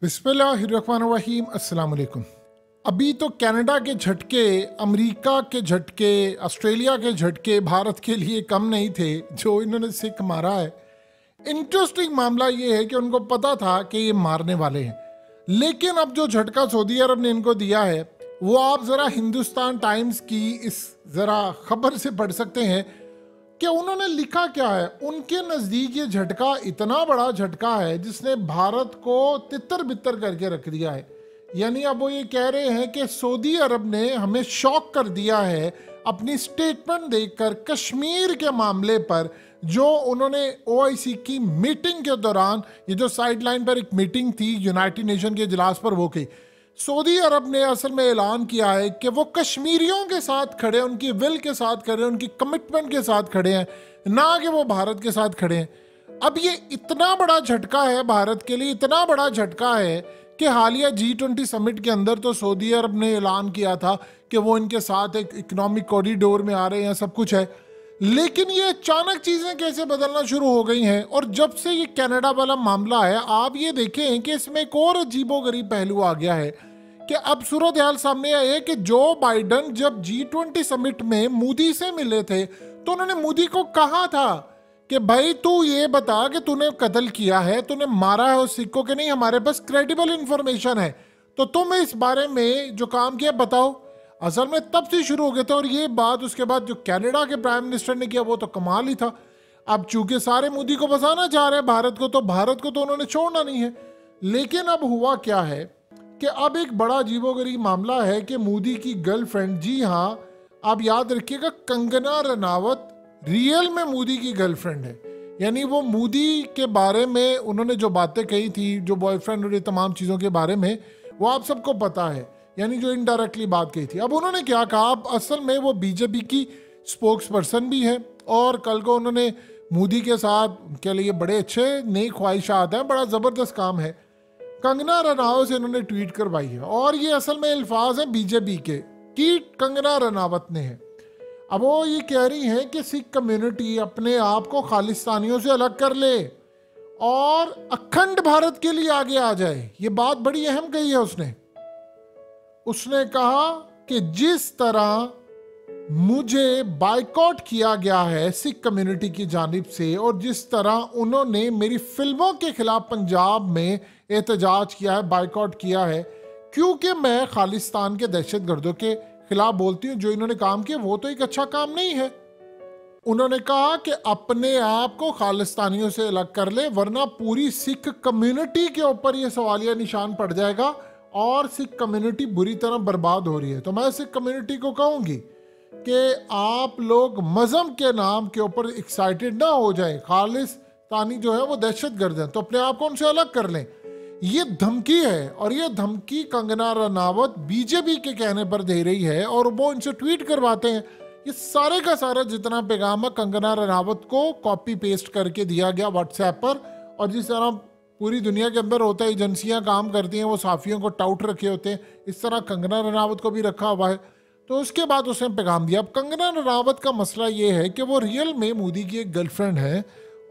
बिस्मिल्लाहिर्रहमानिर्रहीम। अस्सलाम वालेकुम। अभी तो कनाडा के झटके, अमेरिका के झटके, ऑस्ट्रेलिया के झटके भारत के लिए कम नहीं थे जो इन्होंने सिख मारा है। इंटरेस्टिंग मामला ये है कि उनको पता था कि ये मारने वाले हैं, लेकिन अब जो झटका सऊदी अरब ने इनको दिया है वो आप ज़रा हिंदुस्तान टाइम्स की इस ज़रा खबर से पढ़ सकते हैं कि उन्होंने लिखा क्या है। उनके नज़दीक ये झटका इतना बड़ा झटका है जिसने भारत को तितर बितर करके रख दिया है। यानी अब वो ये कह रहे हैं कि सऊदी अरब ने हमें शॉक कर दिया है अपनी स्टेटमेंट देकर कश्मीर के मामले पर, जो उन्होंने ओआईसी की मीटिंग के दौरान, ये जो साइडलाइन पर एक मीटिंग थी यूनाइटेड नेशन के इजलास पर, वो की सऊदी अरब ने असल में ऐलान किया है कि वो कश्मीरियों के साथ खड़े हैं, उनकी विल के साथ खड़े हैं, उनकी कमिटमेंट के साथ खड़े हैं, ना कि वो भारत के साथ खड़े हैं। अब ये इतना बड़ा झटका है भारत के लिए, इतना बड़ा झटका है कि हालिया G20 समिट के अंदर तो सऊदी अरब ने ऐलान किया था कि वो इनके साथ एक इकोनॉमिक कॉरिडोर में आ रहे हैं, सब कुछ है। लेकिन ये अचानक चीज़ें कैसे बदलना शुरू हो गई हैं। और जब से ये कनाडा वाला मामला है, आप ये देखें कि इसमें एक और अजीबोगरीब पहलू आ गया है कि अब सूरत हाल सामने आई है कि जो बाइडन जब G20 समिट में मोदी से मिले थे तो उन्होंने मोदी को कहा था कि भाई तू ये बता कि तूने कत्ल किया है, तूने मारा है उस सिख को कि नहीं, हमारे पास क्रेडिबल इंफॉर्मेशन है, तो तुम इस बारे में जो काम किया बताओ। असल में तब से शुरू हो गए थे। और ये बात उसके बाद जो कनाडा के प्राइम मिनिस्टर ने किया वो तो कमाल ही था। अब चूंकि सारे मोदी को बसाना चाह रहे हैं भारत को, तो भारत को तो उन्होंने छोड़ना नहीं है। लेकिन अब हुआ क्या है कि अब एक बड़ा अजीबोगरीब मामला है कि मोदी की गर्लफ्रेंड, जी हाँ आप याद रखिएगा, कंगना रनावत रियल में मोदी की गर्लफ्रेंड है। यानी वो मोदी के बारे में उन्होंने जो बातें कही थी, जो बॉयफ्रेंड और ये तमाम चीज़ों के बारे में, वो आप सबको पता है। यानी जो इनडायरेक्टली बात कही थी। अब उन्होंने क्या कहा, अब असल में वो बीजेपी की स्पोक्स पर्सन भी है और कल को उन्होंने मोदी के साथ के लिए बड़े अच्छे नेक ख्वाहिशात हैं, बड़ा ज़बरदस्त काम है। कंगना रनावत से इन्होंने ट्वीट करवाई है और ये असल में अल्फाज हैं बीजेपी के कि कंगना रनावत ने है। अब वो ये कह रही हैं कि सिख कम्युनिटी अपने आप को खालिस्तानियों से अलग कर ले और अखंड भारत के लिए आगे आ जाए। ये बात बड़ी अहम कही है उसने कहा कि जिस तरह मुझे बाइकआउट किया गया है सिख कम्युनिटी की जानिब से और जिस तरह उन्होंने मेरी फिल्मों के खिलाफ पंजाब में एहतजाज किया है, बाइकआउट किया है, क्योंकि मैं खालिस्तान के दहशतगर्दों के खिलाफ बोलती हूँ, जो इन्होंने काम किया वो तो एक अच्छा काम नहीं है। उन्होंने कहा कि अपने आप को खालिस्तानियों से अलग कर ले, वरना पूरी सिख कम्युनिटी के ऊपर ये सवालिया निशान पड़ जाएगा और सिख कम्युनिटी बुरी तरह बर्बाद हो रही है। तो मैं सिख कम्युनिटी को कहूँगी कि आप लोग मज़हब के नाम के ऊपर एक्साइटेड ना हो जाए। खालिस्तानी जो है वो दहशतगर्द हैं, तो अपने आप को उनसे अलग कर लें। ये धमकी है और ये धमकी कंगना रनावत बीजेपी के कहने पर दे रही है और वो इनसे ट्वीट करवाते हैं। ये सारे का सारा जितना पैगाम है कंगना रनावत को कॉपी पेस्ट करके दिया गया व्हाट्सएप पर। और जिस तरह पूरी दुनिया के अंदर होता है, एजेंसियां काम करती हैं, वो साफियों को टाउट रखे होते हैं, इस तरह कंगना रनावत को भी रखा हुआ है। तो उसके बाद उसने पैगाम दिया। अब कंगना रनावत का मसला ये है कि वो रियल में मोदी की एक गर्लफ्रेंड है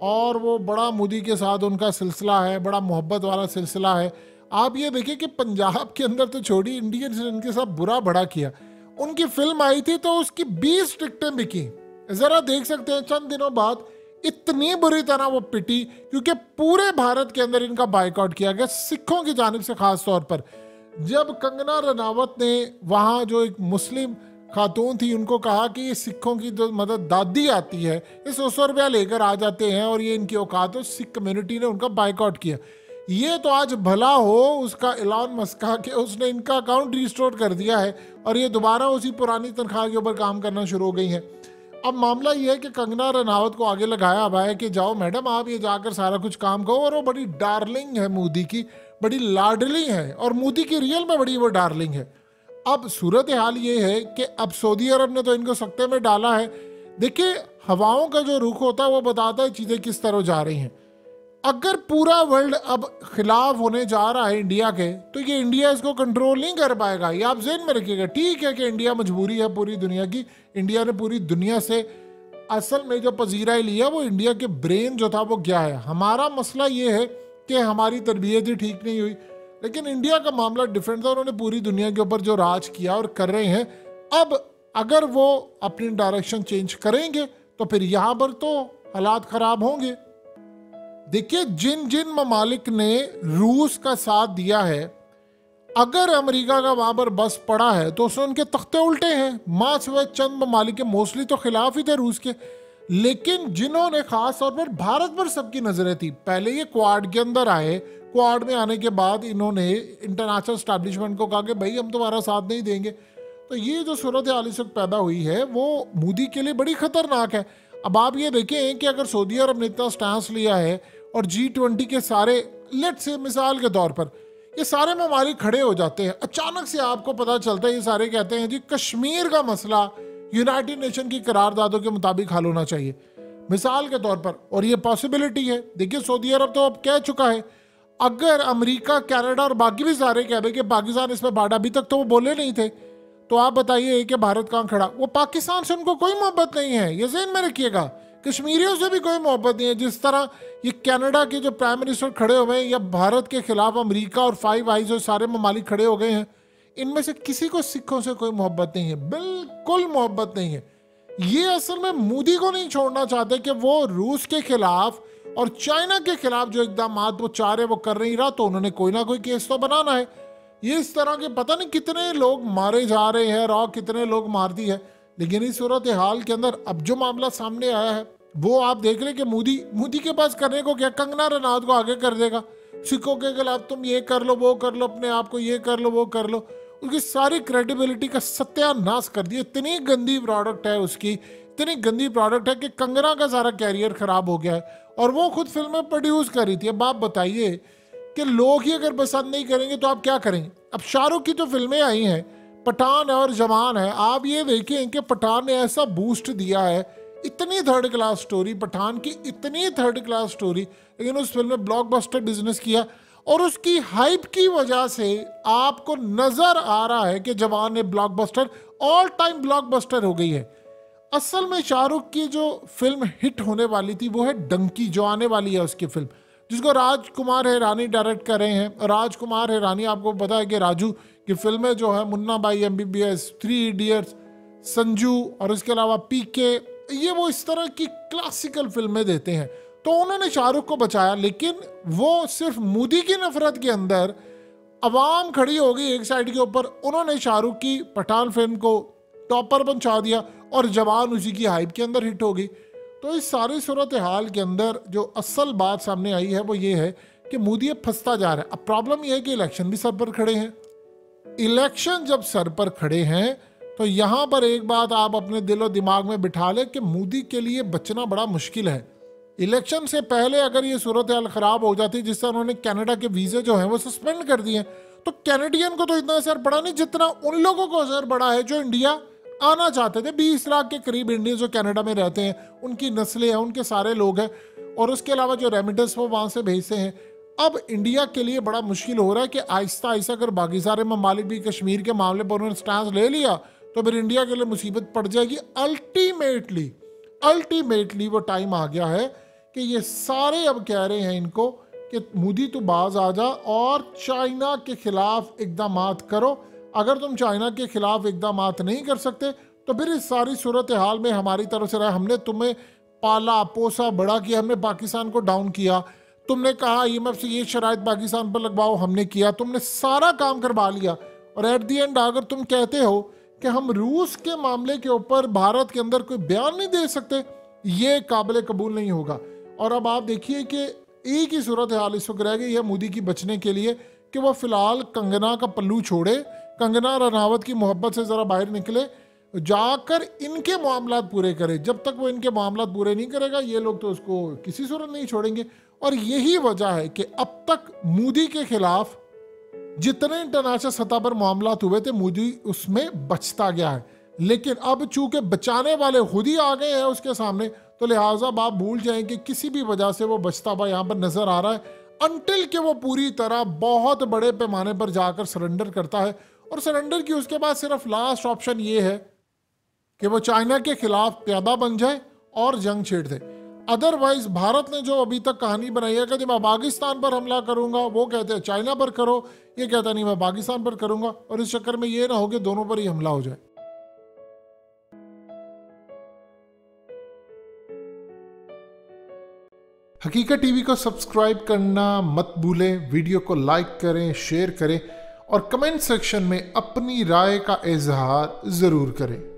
और वो बड़ा मोदी के साथ उनका सिलसिला है, बड़ा मोहब्बत वाला सिलसिला है। आप ये देखिए कि पंजाब के अंदर तो छोड़ी, इंडियंस ने इनके साथ बुरा बड़ा किया। उनकी फिल्म आई थी तो उसकी 20 टिकटें बिकी। ज़रा देख सकते हैं चंद दिनों बाद इतनी बुरी तरह वो पिटी, क्योंकि पूरे भारत के अंदर इनका बाइकआउट किया गया सिखों की जानिब से। ख़ास तौर पर जब कंगना रनावत ने वहाँ जो एक मुस्लिम खातून थी उनको कहा कि ये सिखों की जो मदद दादी आती है, ये 100 रुपया लेकर आ जाते हैं और ये इनकी औकात है, सिख कम्युनिटी ने उनका बाइकआउट किया। ये तो आज भला हो उसका एलान मस्का कि उसने इनका अकाउंट रिस्टोर कर दिया है और ये दोबारा उसी पुरानी तनख्वाह के ऊपर काम करना शुरू हो गई हैं। अब मामला ये है कि कंगना रनावत को आगे लगाया हुआ है कि जाओ मैडम आप ये जाकर सारा कुछ काम करो। और वो बड़ी डार्लिंग है मोदी की, बड़ी लाडली है और मोदी की रियल में बड़ी वो डार्लिंग है। अब सूरत हाल ये है कि अब सऊदी अरब ने तो इनको सख्ते में डाला है। देखिए हवाओं का जो रुख होता है वो बताता है चीज़ें किस तरह जा रही हैं। अगर पूरा वर्ल्ड अब खिलाफ होने जा रहा है इंडिया के, तो ये इंडिया इसको कंट्रोल नहीं कर पाएगा। ये आप ज़हन में रखिएगा। ठीक है कि इंडिया मजबूरी है पूरी दुनिया की, इंडिया ने पूरी दुनिया से असल में जो पजीरा लिया वो इंडिया के ब्रेन जो था वो क्या है। हमारा मसला ये है कि हमारी तरबियत ही ठीक नहीं हुई। लेकिन इंडिया का मामला डिफरेंट था। उन्होंने पूरी दुनिया के ऊपर जो राज किया और कर रहे हैं, अब अगर वो अपनी डायरेक्शन चेंज करेंगे तो फिर यहां पर तो हालात खराब होंगे। देखिए, जिन जिन ममालिक ने रूस का साथ दिया है, अगर अमेरिका का वहां पर बस पड़ा है तो उसने उनके तख्ते उल्टे हैं। मां सिवाय चंद ममालिक के मोस्टली तो खिलाफ ही थे रूस के, लेकिन जिन्होंने खास तौर पर भारत पर सबकी नजरें थी। पहले ये क्वाड के अंदर आए, क्वाड में आने के बाद इन्होंने इंटरनेशनल एस्टैब्लिशमेंट को कहा कि भाई हम तुम्हारा साथ नहीं देंगे। तो ये जो सूरत हाल इस वक्त पैदा हुई है वो मोदी के लिए बड़ी खतरनाक है। अब आप ये देखें कि अगर सऊदी अरब ने इतना स्टांस लिया है और G20 के सारे, लेट्स से मिसाल के तौर पर ये सारे ममालिक खड़े हो जाते हैं, अचानक से आपको पता चलता है ये सारे कहते हैं जी कश्मीर का मसला यूनाइटेड नेशन की करारदादों के मुताबिक हल होना चाहिए, मिसाल के तौर पर, और ये पॉसिबिलिटी है। देखिए, सऊदी अरब तो अब कह चुका है, अगर अमेरिका, कनाडा और बाकी भी सारे कह रहे कि पाकिस्तान इसमें बाड़ा, अभी तक तो वो बोले नहीं थे, तो आप बताइए कि भारत कहाँ खड़ा। वो पाकिस्तान से उनको कोई मोहब्बत नहीं है, ये ज़हन में रखिएगा। कश्मीरियों से भी कोई मोहब्बत नहीं है। जिस तरह ये कनाडा के जो प्राइम मिनिस्टर खड़े हुए हैं या भारत के खिलाफ अमेरिका और फाइव आइज और सारे ममालिक खड़े हो गए हैं, इनमें से किसी को सिखों से कोई मोहब्बत नहीं है, बिल्कुल मोहब्बत नहीं है। ये असल में मोदी को नहीं छोड़ना चाहते कि वो रूस के खिलाफ और चाइना के खिलाफ जो इकदाम वो चाह रहे वो कर नहीं रहा, तो उन्होंने कोई ना कोई केस तो बनाना है। ये इस तरह के पता नहीं कितने लोग मारे जा रहे हैं, रॉ कितने लोग मार दी है। लेकिन इस सूरत हाल के अंदर अब जो मामला सामने आया है वो आप देख रहे कि मोदी के पास करने को क्या, कंगना रनौत को आगे कर देगा। सिखों के खिलाफ तुम ये कर लो, वो कर लो, अपने आप को ये कर लो, वो कर लो। उसकी सारी क्रेडिबिलिटी का सत्यानाश कर दिया। इतनी गंदी प्रोडक्ट है उसकी, इतनी गंदी प्रोडक्ट है कि कंगना का सारा कैरियर खराब हो गया है और वो खुद फिल्में प्रोड्यूस कर रही थी। अब आप बताइए कि लोग ही अगर पसंद नहीं करेंगे तो आप क्या करेंगे। अब शाहरुख की जो फिल्में आई हैं, पठान है और जवान है, आप ये देखें कि पठान ने ऐसा बूस्ट दिया है, इतनी थर्ड क्लास स्टोरी पठान की, इतनी थर्ड क्लास स्टोरी, लेकिन उस फिल्म में ब्लॉकबस्टर बिजनेस किया और उसकी हाइप की वजह से आपको नजर आ रहा है कि जवान ने ब्लॉकबस्टर, ऑल टाइम ब्लॉकबस्टर हो गई है। असल में शाहरुख की जो फिल्म हिट होने वाली थी वो है डंकी, जो आने वाली है उसकी फिल्म, जिसको राजकुमार हिरानी डायरेक्ट कर रहे हैं। राजकुमार हिरानी आपको पता है कि राजू की फिल्में जो है मुन्ना भाई, MBBS, 3 इडियट्स, संजू और इसके अलावा PK, ये वो इस तरह की क्लासिकल फिल्में देते हैं। तो उन्होंने शाहरुख को बचाया, लेकिन वो सिर्फ मोदी की नफरत के अंदर अवाम खड़ी हो गई एक साइड के ऊपर, उन्होंने शाहरुख की पठान फिल्म को टॉपर पहुंचा दिया और जवान उसी की हाइप के अंदर हिट हो गई। तो इस सारी सूरत हाल के अंदर जो असल बात सामने आई है वो ये है कि मोदी अब फंसता जा रहा है। अब प्रॉब्लम यह है कि इलेक्शन भी सर पर खड़े हैं। इलेक्शन जब सर पर खड़े हैं तो यहां पर एक बात आप अपने दिल और दिमाग में बिठा लें कि मोदी के लिए बचना बड़ा मुश्किल है। इलेक्शन से पहले अगर ये सूरत हाल खराब हो जाती, जिससे उन्होंने कनाडा के वीजे जो हैं वो सस्पेंड कर दिए, तो कैनेडियन को तो इतना असर पड़ा नहीं जितना उन लोगों को असर पड़ा है जो इंडिया आना चाहते थे। 20 लाख के करीब इंडियंस जो कनाडा में रहते हैं, उनकी नस्लें हैं, उनके सारे लोग हैं, और उसके अलावा जो रेमिटेंस वो वहाँ से भेजते हैं। अब इंडिया के लिए बड़ा मुश्किल हो रहा है कि आहिस्ता आहिस्ता अगर बाकी सारे ममालिक भी कश्मीर के मामले पर उन्होंने स्टांस ले लिया तो फिर इंडिया के लिए मुसीबत पड़ जाएगी। अल्टीमेटली वो टाइम आ गया है कि ये सारे अब कह रहे हैं इनको कि मोदी तू बाज आ जा और चाइना के खिलाफ इकदाम करो। अगर तुम चाइना के खिलाफ इकदाम नहीं कर सकते तो फिर इस सारी सूरत हाल में हमारी तरफ से रहा, हमने तुम्हें पाला पोसा बड़ा किया, हमने पाकिस्तान को डाउन किया, तुमने कहा IMF से ये शराइत पाकिस्तान पर लगवाओ, हमने किया, तुमने सारा काम करवा लिया, और एट दी एंड अगर तुम कहते हो कि हम रूस के मामले के ऊपर भारत के अंदर कोई बयान नहीं दे सकते, ये काबिल कबूल नहीं होगा। और अब आप देखिए कि एक ही सूरत हाल इस वक्त रह गई है मोदी की बचने के लिए कि वो फिलहाल कंगना का पल्लू छोड़े, कंगना रनावत की मोहब्बत से ज़रा बाहर निकले, जाकर इनके मामलात पूरे करे। जब तक वो इनके मामलात पूरे नहीं करेगा ये लोग तो उसको किसी सूरत नहीं छोड़ेंगे। और यही वजह है कि अब तक मोदी के खिलाफ जितने इंटरनेशनल सतह पर मामलात हुए थे मोदी उसमें बचता गया है, लेकिन अब चूंकि बचाने वाले खुद ही आ गए हैं उसके सामने, तो लिहाजा आप भूल जाएं कि किसी भी वजह से वो बचता हुआ यहाँ पर नजर आ रहा है, अनटिल कि वो पूरी तरह बहुत बड़े पैमाने पर जाकर सरेंडर करता है। और सरेंडर की उसके बाद सिर्फ लास्ट ऑप्शन ये है कि वो चाइना के खिलाफ प्यादा बन जाए और जंग छेड़ दे। अदरवाइज भारत ने जो अभी तक कहानी बनाई है कि मैं पाकिस्तान पर हमला करूंगा, वो कहते हैं चाइना पर करो, ये कहता नहीं मैं पाकिस्तान पर करूंगा, और इस चक्कर में ये ना हो कि दोनों पर ही हमला हो जाए। हकीकत टीवी को सब्सक्राइब करना मत भूलें, वीडियो को लाइक करें, शेयर करें और कमेंट सेक्शन में अपनी राय का इजहार जरूर करें।